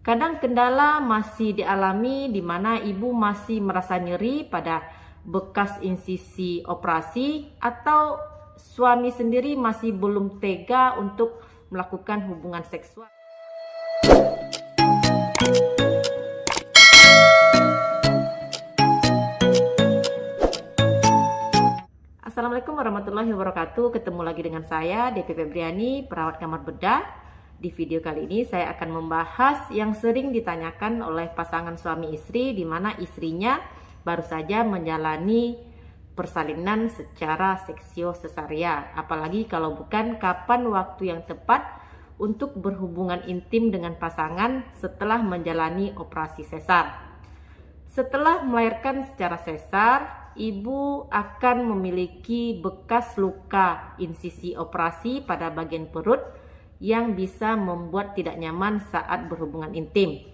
Kadang kendala masih dialami di mana ibu masih merasa nyeri pada bekas insisi operasi atau suami sendiri masih belum tega untuk melakukan hubungan seksual. Assalamualaikum warahmatullahi wabarakatuh. Ketemu lagi dengan saya, Devi Febriani, perawat kamar bedah. Di video kali ini saya akan membahas yang sering ditanyakan oleh pasangan suami istri, di mana istrinya baru saja menjalani persalinan secara seksio sesaria. Apalagi kalau bukan, kapan waktu yang tepat untuk berhubungan intim dengan pasangan setelah menjalani operasi sesar. Setelah melahirkan secara sesar, ibu akan memiliki bekas luka insisi operasi pada bagian perut yang bisa membuat tidak nyaman saat berhubungan intim.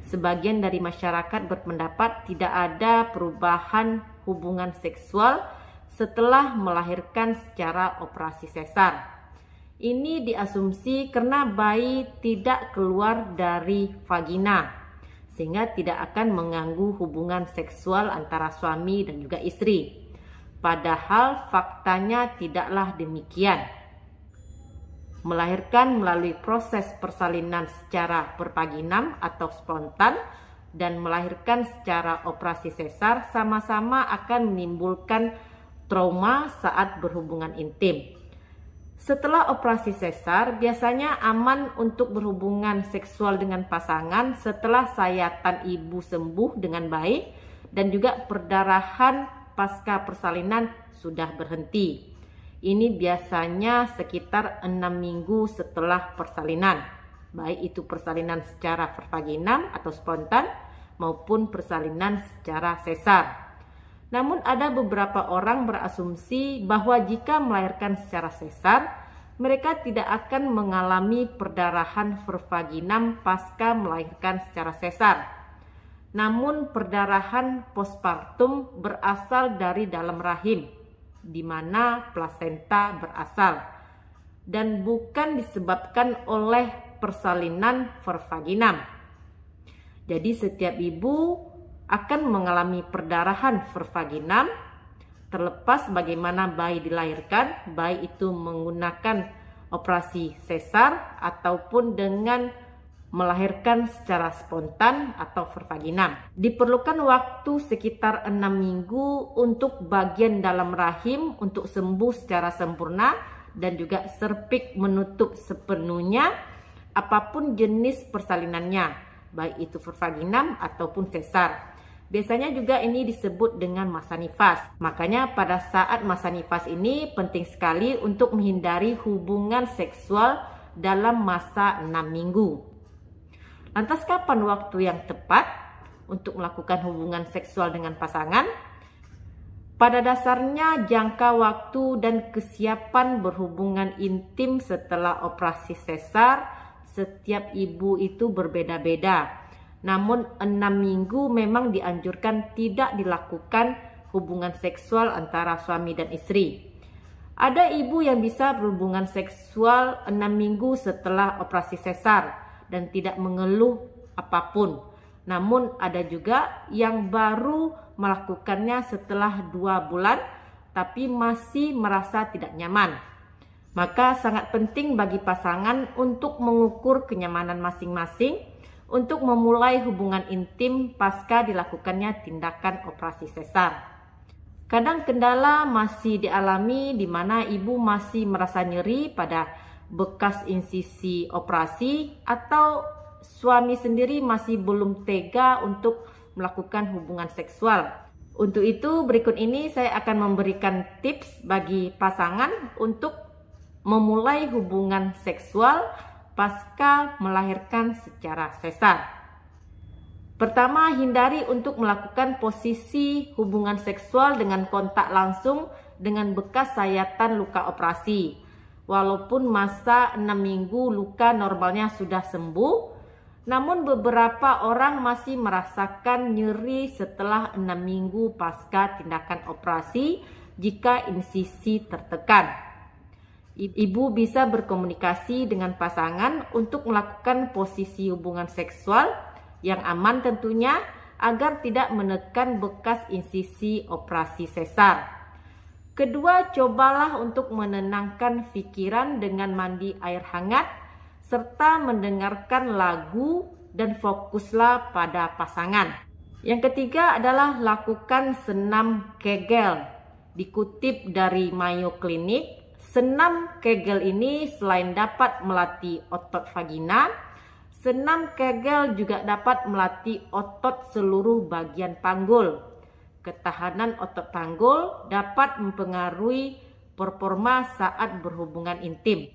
Sebagian dari masyarakat berpendapat tidak ada perubahan hubungan seksual setelah melahirkan secara operasi sesar. Ini diasumsi karena bayi tidak keluar dari vagina, sehingga tidak akan mengganggu hubungan seksual antara suami dan juga istri. Padahal faktanya tidaklah demikian. Melahirkan melalui proses persalinan secara pervaginam atau spontan dan melahirkan secara operasi sesar sama-sama akan menimbulkan trauma saat berhubungan intim. Setelah operasi sesar, biasanya aman untuk berhubungan seksual dengan pasangan setelah sayatan ibu sembuh dengan baik dan juga perdarahan pasca persalinan sudah berhenti. Ini biasanya sekitar 6 minggu setelah persalinan, baik itu persalinan secara pervaginam atau spontan maupun persalinan secara sesar. Namun ada beberapa orang berasumsi bahwa jika melahirkan secara sesar, mereka tidak akan mengalami perdarahan pervaginam pasca melahirkan secara sesar. Namun perdarahan postpartum berasal dari dalam rahim, di mana plasenta berasal, dan bukan disebabkan oleh persalinan pervaginam. Jadi setiap ibu akan mengalami perdarahan pervaginam terlepas bagaimana bayi dilahirkan, baik itu menggunakan operasi sesar ataupun dengan melahirkan secara spontan atau pervaginam. Diperlukan waktu sekitar 6 minggu untuk bagian dalam rahim untuk sembuh secara sempurna dan juga serviks menutup sepenuhnya apapun jenis persalinannya, baik itu pervaginam ataupun sesar. Biasanya juga ini disebut dengan masa nifas. Makanya pada saat masa nifas ini penting sekali untuk menghindari hubungan seksual dalam masa 6 minggu. Lantas kapan waktu yang tepat untuk melakukan hubungan seksual dengan pasangan? Pada dasarnya jangka waktu dan kesiapan berhubungan intim setelah operasi sesar setiap ibu itu berbeda-beda. Namun 6 minggu memang dianjurkan tidak dilakukan hubungan seksual antara suami dan istri. Ada ibu yang bisa berhubungan seksual 6 minggu setelah operasi sesar dan tidak mengeluh apapun. Namun ada juga yang baru melakukannya setelah 2 bulan tapi masih merasa tidak nyaman. Maka sangat penting bagi pasangan untuk mengukur kenyamanan masing-masing untuk memulai hubungan intim pasca dilakukannya tindakan operasi sesar. Kadang kendala masih dialami di mana ibu masih merasa nyeri pada bekas insisi operasi atau suami sendiri masih belum tega untuk melakukan hubungan seksual. Untuk itu berikut ini saya akan memberikan tips bagi pasangan untuk memulai hubungan seksual pasca melahirkan secara sesar. Pertama, hindari untuk melakukan posisi hubungan seksual dengan kontak langsung dengan bekas sayatan luka operasi. Walaupun masa 6 minggu luka normalnya sudah sembuh, namun beberapa orang masih merasakan nyeri setelah 6 minggu pasca tindakan operasi jika insisi tertekan. Ibu bisa berkomunikasi dengan pasangan untuk melakukan posisi hubungan seksual yang aman tentunya, agar tidak menekan bekas insisi operasi sesar. Kedua, cobalah untuk menenangkan pikiran dengan mandi air hangat serta mendengarkan lagu dan fokuslah pada pasangan. Yang ketiga adalah lakukan senam Kegel. Dikutip dari Mayo Clinic, senam Kegel ini selain dapat melatih otot vagina, senam Kegel juga dapat melatih otot seluruh bagian panggul. Ketahanan otot panggul dapat mempengaruhi performa saat berhubungan intim.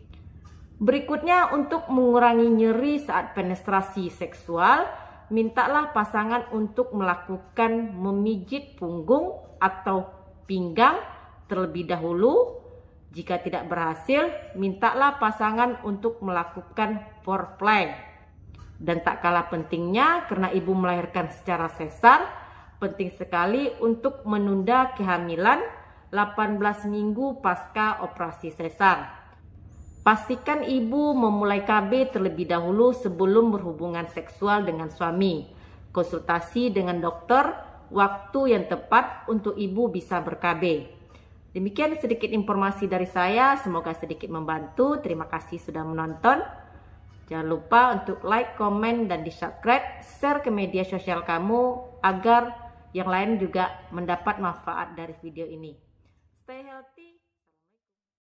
Berikutnya, untuk mengurangi nyeri saat penetrasi seksual, mintalah pasangan untuk melakukan memijit punggung atau pinggang terlebih dahulu. Jika tidak berhasil, mintalah pasangan untuk melakukan foreplay. Dan tak kalah pentingnya, karena ibu melahirkan secara sesar, penting sekali untuk menunda kehamilan 18 minggu pasca operasi sesar. Pastikan ibu memulai KB terlebih dahulu sebelum berhubungan seksual dengan suami. Konsultasi dengan dokter, waktu yang tepat untuk ibu bisa ber-KB. Demikian sedikit informasi dari saya, semoga sedikit membantu. Terima kasih sudah menonton. Jangan lupa untuk like, komen, dan di-subscribe, share ke media sosial kamu agar yang lain juga mendapat manfaat dari video ini. Stay healthy.